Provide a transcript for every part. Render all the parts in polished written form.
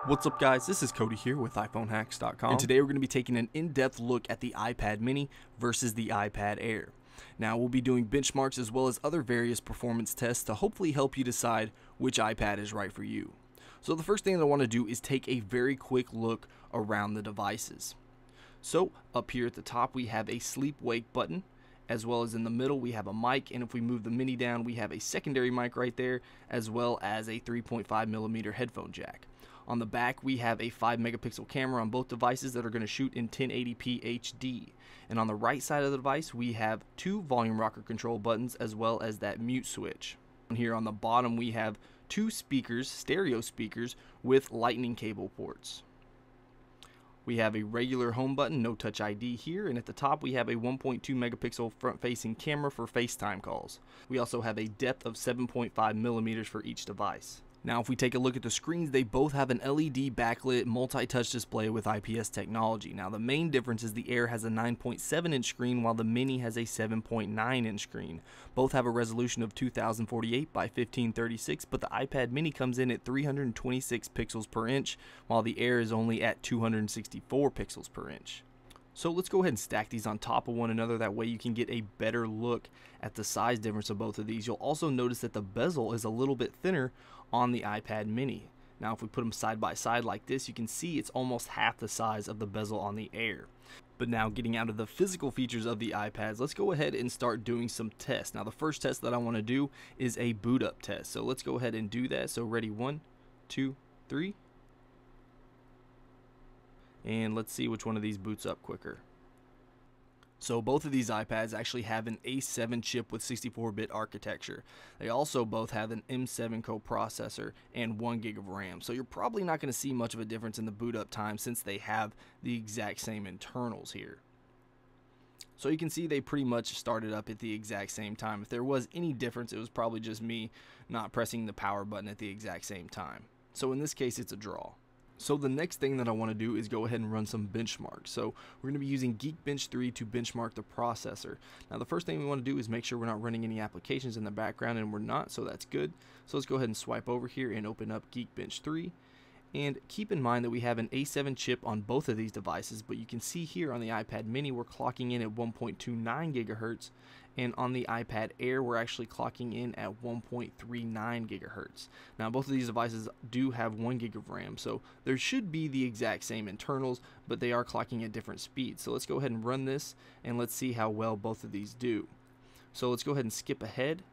What's up guys, this is Cody here with iPhoneHacks.com, and today we're going to be taking an in-depth look at the iPad mini versus the iPad Air. Now we'll be doing benchmarks as well as other various performance tests to hopefully help you decide which iPad is right for you. So the first thing that I want to do is take a very quick look around the devices. So up here at the top we have a sleep-wake button, as well as in the middle we have a mic, and if we move the mini down we have a secondary mic right there, as well as a 3.5mm headphone jack. On the back we have a 5 megapixel camera on both devices that are going to shoot in 1080p HD. And on the right side of the device we have two volume rocker control buttons as well as that mute switch. Here on the bottom we have two speakers, stereo speakers with lightning cable ports. We have a regular home button, no touch ID here, and at the top we have a 1.2 megapixel front facing camera for FaceTime calls. We also have a depth of 7.5 millimeters for each device. Now if we take a look at the screens, they both have an LED backlit multi-touch display with IPS technology. Now the main difference is the Air has a 9.7 inch screen while the Mini has a 7.9 inch screen. Both have a resolution of 2048 by 1536, but the iPad Mini comes in at 326 pixels per inch while the Air is only at 264 pixels per inch. So let's go ahead and stack these on top of one another, that way you can get a better look at the size difference of both of these. You'll also notice that the bezel is a little bit thinner on the iPad Mini. Now if we put them side by side like this, you can see it's almost half the size of the bezel on the Air. But now getting out of the physical features of the iPads, let's go ahead and start doing some tests. Now the first test that I want to do is a boot up test. So let's go ahead and do that. So ready, 1, 2, 3. And let's see which one of these boots up quicker. So both of these iPads actually have an A7 chip with 64-bit architecture. They also both have an M7 coprocessor and 1 gig of RAM. So you're probably not going to see much of a difference in the boot up time since they have the exact same internals here. So you can see they pretty much started up at the exact same time. If there was any difference, it was probably just me not pressing the power button at the exact same time. So in this case, it's a draw. So the next thing that I want to do is go ahead and run some benchmarks. So we're going to be using Geekbench 3 to benchmark the processor. Now the first thing we want to do is make sure we're not running any applications in the background, and we're not, so that's good. So let's go ahead and swipe over here and open up Geekbench 3. And keep in mind that we have an A7 chip on both of these devices, but you can see here on the iPad Mini we're clocking in at 1.29 gigahertz, and on the iPad Air we're actually clocking in at 1.39 gigahertz. Now both of these devices do have 1 gig of RAM, so there should be the exact same internals, but they are clocking at different speeds. So let's go ahead and run this and let's see how well both of these do. So let's go ahead and skip ahead.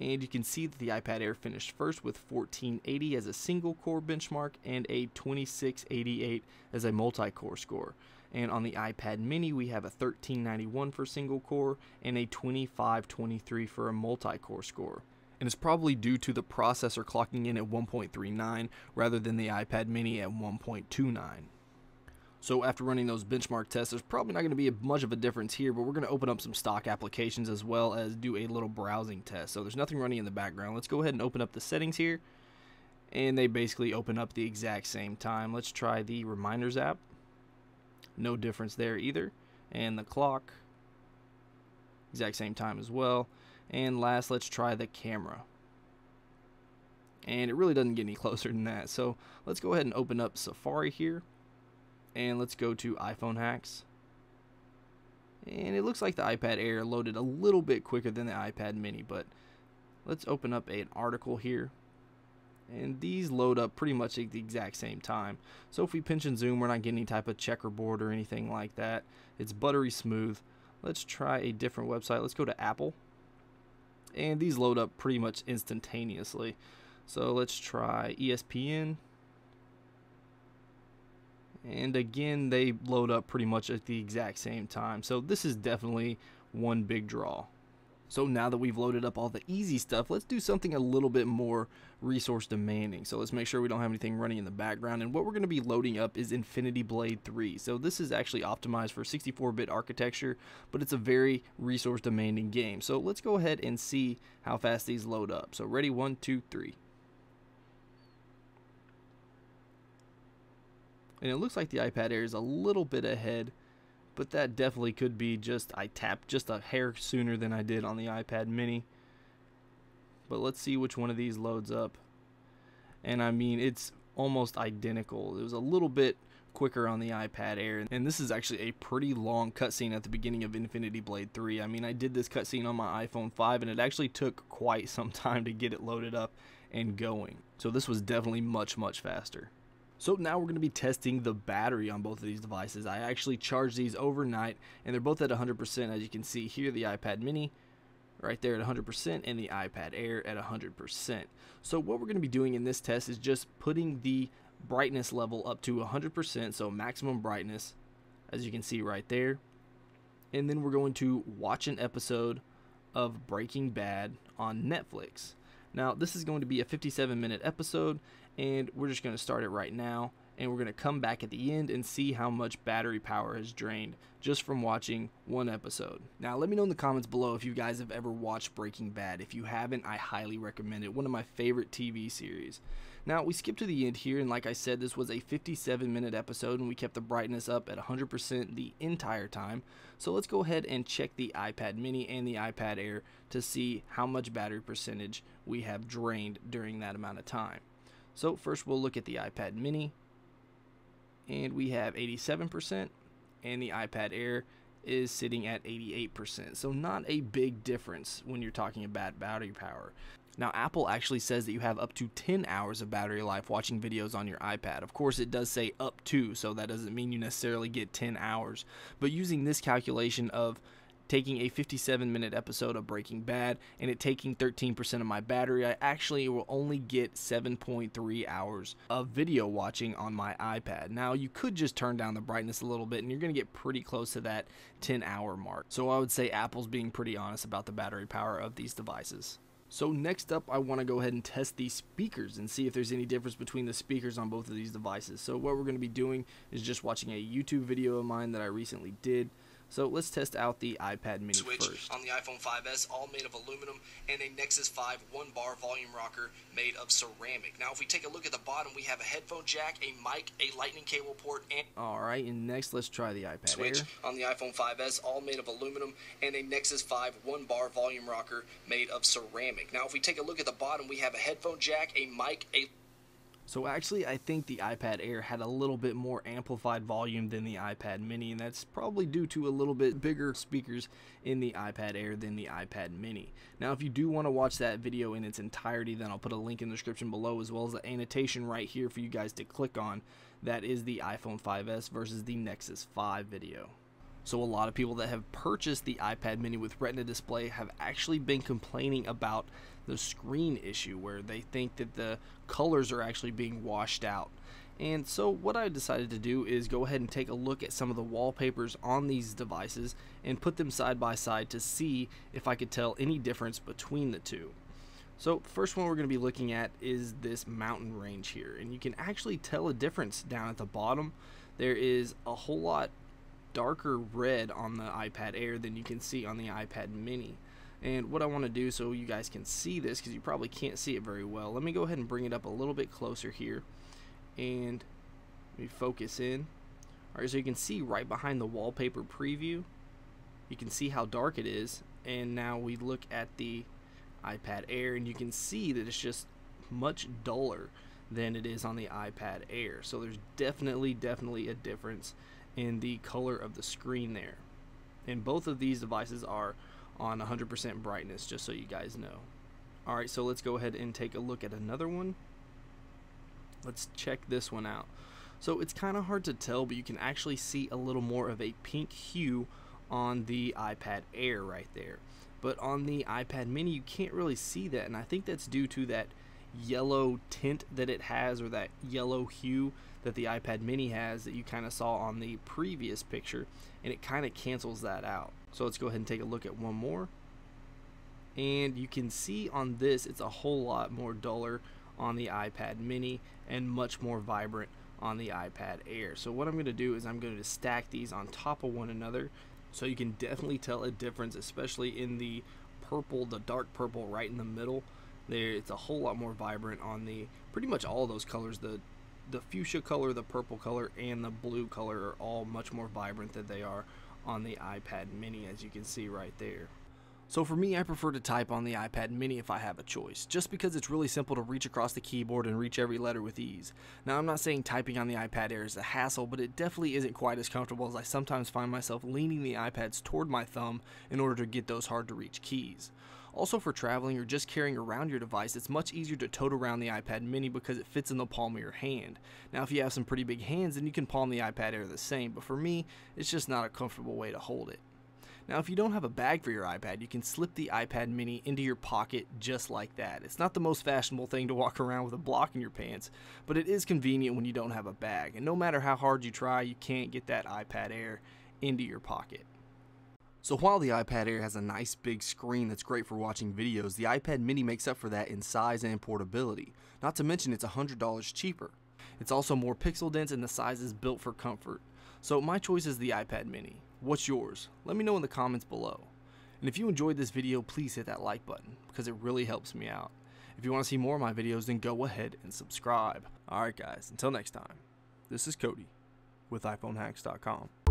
And you can see that the iPad Air finished first with 1480 as a single core benchmark and a 2688 as a multi-core score. And on the iPad Mini we have a 1391 for single core and a 2523 for a multi-core score. And it's probably due to the processor clocking in at 1.39 rather than the iPad Mini at 1.29. So after running those benchmark tests, there's probably not going to be much of a difference here, but we're going to open up some stock applications as well as do a little browsing test. So there's nothing running in the background. Let's go ahead and open up the settings here, and they basically open up the exact same time. Let's try the reminders app. No difference there either. And the clock, exact same time as well. And last, let's try the camera. And it really doesn't get any closer than that. So let's go ahead and open up Safari here. And let's go to iPhone Hacks. And it looks like the iPad Air loaded a little bit quicker than the iPad Mini, but let's open up an article here. And these load up pretty much at the exact same time. So if we pinch and zoom, we're not getting any type of checkerboard or anything like that. It's buttery smooth. Let's try a different website. Let's go to Apple. And these load up pretty much instantaneously. So let's try ESPN. And again, they load up pretty much at the exact same time. So this is definitely one big draw. So now that we've loaded up all the easy stuff, let's do something a little bit more resource demanding. So let's make sure we don't have anything running in the background. And what we're going to be loading up is Infinity Blade 3. So this is actually optimized for 64-bit architecture, but it's a very resource demanding game. So let's go ahead and see how fast these load up. So ready, 1, 2, 3. And it looks like the iPad Air is a little bit ahead, but that definitely could be just I tapped just a hair sooner than I did on the iPad Mini. But let's see which one of these loads up. And I mean, it's almost identical. It was a little bit quicker on the iPad Air, and this is actually a pretty long cutscene at the beginning of Infinity Blade 3. I mean, I did this cutscene on my iPhone 5 and it actually took quite some time to get it loaded up and going. So this was definitely much faster. So now we're going to be testing the battery on both of these devices. I actually charged these overnight and they're both at 100%. As you can see here, the iPad mini right there at 100% and the iPad Air at 100%. So what we're going to be doing in this test is just putting the brightness level up to 100%, so maximum brightness, as you can see right there. And then we're going to watch an episode of Breaking Bad on Netflix. Now this is going to be a 57-minute episode, and we're just going to start it right now, and we're going to come back at the end and see how much battery power has drained just from watching one episode. Now let me know in the comments below if you guys have ever watched Breaking Bad. If you haven't, I highly recommend it. One of my favorite TV series. Now we skipped to the end here, and like I said, this was a 57-minute episode and we kept the brightness up at 100% the entire time. So let's go ahead and check the iPad mini and the iPad Air to see how much battery percentage we have drained during that amount of time. So first we'll look at the iPad mini, and we have 87%, and the iPad Air is sitting at 88%. So not a big difference when you're talking about battery power. Now Apple actually says that you have up to 10 hours of battery life watching videos on your iPad. Of course it does say up to, so that doesn't mean you necessarily get 10 hours. But using this calculation of taking a 57-minute episode of Breaking Bad and it taking 13% of my battery, I actually will only get 7.3 hours of video watching on my iPad. Now you could just turn down the brightness a little bit and you're going to get pretty close to that 10-hour mark. So I would say Apple's being pretty honest about the battery power of these devices. So next up, I want to go ahead and test these speakers and see if there's any difference between the speakers on both of these devices. So what we're going to be doing is just watching a YouTube video of mine that I recently did. So let's test out the iPad mini first. On the iPhone 5S, all made of aluminum, and a Nexus 5 1-bar volume rocker made of ceramic. Now if we take a look at the bottom, we have a headphone jack, a mic, a lightning cable port, and alright, and next let's try the iPad switch Air. On the iPhone 5S, all made of aluminum, and a Nexus 5 1-bar volume rocker made of ceramic. Now if we take a look at the bottom, we have a headphone jack, a mic, a So actually, I think the iPad Air had a little bit more amplified volume than the iPad mini, and that's probably due to a little bit bigger speakers in the iPad Air than the iPad mini. Now, if you do want to watch that video in its entirety, then I'll put a link in the description below, as well as the annotation right here for you guys to click on. That is the iPhone 5S versus the Nexus 5 video. So a lot of people that have purchased the iPad mini with Retina display have actually been complaining about the screen issue, where they think that the colors are actually being washed out. And so what I decided to do is go ahead and take a look at some of the wallpapers on these devices and put them side by side to see if I could tell any difference between the two. So the first one we're going to be looking at is this mountain range here, and you can actually tell a difference down at the bottom. There is a whole lot darker red on the iPad Air than you can see on the iPad mini. And what I want to do, so you guys can see this, because you probably can't see it very well, let me go ahead and bring it up a little bit closer here and let me focus in. Alright, so you can see right behind the wallpaper preview, you can see how dark it is. And now we look at the iPad Air and you can see that it's just much duller than it is on the iPad Air. So there's definitely a difference in the color of the screen there. And both of these devices are on 100% brightness, just so you guys know. Alright, so let's go ahead and take a look at another one. Let's check this one out. So it's kind of hard to tell, but you can actually see a little more of a pink hue on the iPad Air right there. But on the iPad mini, you can't really see that, and I think that's due to that yellow tint that it has, or that yellow hue that the iPad mini has that you kind of saw on the previous picture, and it kind of cancels that out. So let's go ahead and take a look at one more, and you can see on this it's a whole lot more duller on the iPad mini and much more vibrant on the iPad Air. So what I'm going to do is I'm going to stack these on top of one another, so you can definitely tell a difference, especially in the purple, the dark purple right in the middle there. It's a whole lot more vibrant on the pretty much all those colors. The fuchsia color, the purple color, and the blue color are all much more vibrant than they are on the iPad mini, as you can see right there. So for me, I prefer to type on the iPad mini if I have a choice, just because it's really simple to reach across the keyboard and reach every letter with ease. Now, I'm not saying typing on the iPad Air is a hassle, but it definitely isn't quite as comfortable, as I sometimes find myself leaning the iPads toward my thumb in order to get those hard to reach keys. Also, for traveling or just carrying around your device, it's much easier to tote around the iPad mini because it fits in the palm of your hand. Now, if you have some pretty big hands, then you can palm the iPad Air the same, but for me, it's just not a comfortable way to hold it. Now, if you don't have a bag for your iPad, you can slip the iPad mini into your pocket just like that. It's not the most fashionable thing to walk around with a block in your pants, but it is convenient when you don't have a bag. And no matter how hard you try, you can't get that iPad Air into your pocket. So while the iPad Air has a nice big screen that's great for watching videos, the iPad mini makes up for that in size and portability. Not to mention it's $100 cheaper. It's also more pixel dense and the size is built for comfort. So my choice is the iPad mini. What's yours? Let me know in the comments below. And if you enjoyed this video, please hit that like button because it really helps me out. If you want to see more of my videos, then go ahead and subscribe. Alright guys, until next time, this is Cody with iPhoneHacks.com.